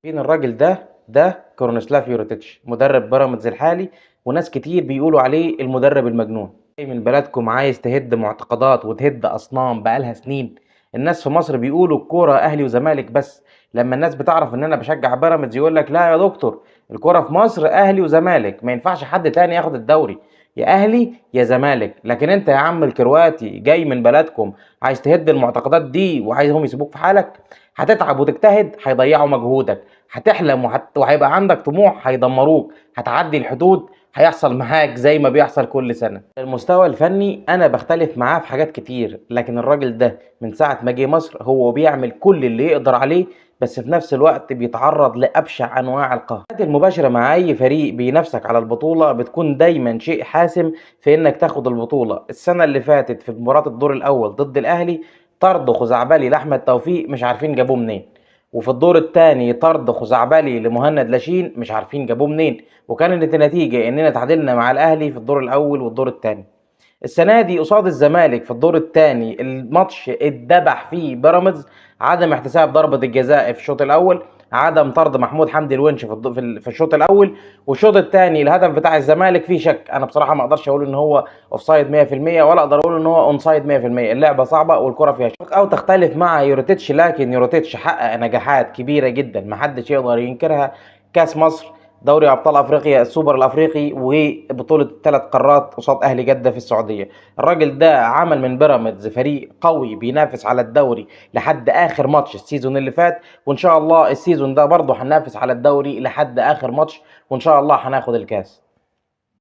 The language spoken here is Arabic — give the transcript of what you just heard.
فين الراجل ده كورنسلاف يوريتيتش مدرب بيراميدز الحالي، وناس كتير بيقولوا عليه المدرب المجنون. جاي من بلدكم عايز تهد معتقدات وتهد اصنام بقالها سنين. الناس في مصر بيقولوا الكوره اهلي وزمالك بس. لما الناس بتعرف ان انا بشجع بيراميدز يقول لك لا يا دكتور، الكوره في مصر اهلي وزمالك، ما ينفعش حد تاني ياخد الدوري، يا اهلي يا زمالك. لكن انت يا عم الكرواتي جاي من بلدكم عايز تهد المعتقدات دي وعايزهم يسيبوك في حالك. هتتعب وتجتهد هيضيعوا مجهودك، هتحلم وهيبقى عندك طموح هيدمروك، هتعدي الحدود هيحصل معاك زي ما بيحصل كل سنة. المستوى الفني أنا بختلف معاه في حاجات كتير، لكن الراجل ده من ساعة ما جه مصر هو بيعمل كل اللي يقدر عليه، بس في نفس الوقت بيتعرض لأبشع أنواع القهر. الحاجات المباشرة مع أي فريق بينافسك على البطولة بتكون دايما شيء حاسم في إنك تاخد البطولة. السنة اللي فاتت في مباراة الدور الأول ضد الأهلي طرد خزعبلي لأحمد توفيق مش عارفين جابوه منين، وفي الدور الثاني طرد خزعبلي لمهند لاشين مش عارفين جابوه منين، وكانت النتيجة اننا تعادلنا مع الاهلي في الدور الاول والدور الثاني. السنة دي قصاد الزمالك في الدور الثاني الماتش اتذبح فيه بيراميدز، عدم احتساب ضربة الجزاء في الشوط الاول، عدم طرد محمود حمدي الونش في الشوط الاول، والشوط الثاني الهدف بتاع الزمالك فيه شك. انا بصراحة ما اقدرش اقول ان هو اوفسايد 100% ولا اقدر اقول ان هو اونسايد 100%. اللعبة صعبة والكرة فيها شك او تختلف مع يوريتيتش، لكن يوريتيتش حقق نجاحات كبيرة جدا محدش يقدر ينكرها. كاس مصر، دوري ابطال افريقيا، السوبر الافريقي، وبطوله ثلاث قارات قصاد اهلي جده في السعوديه. الراجل ده عمل من بيراميدز فريق قوي بينافس على الدوري لحد اخر ماتش السيزون اللي فات، وان شاء الله السيزون ده برضه هننافس على الدوري لحد اخر ماتش، وان شاء الله هناخد الكاس.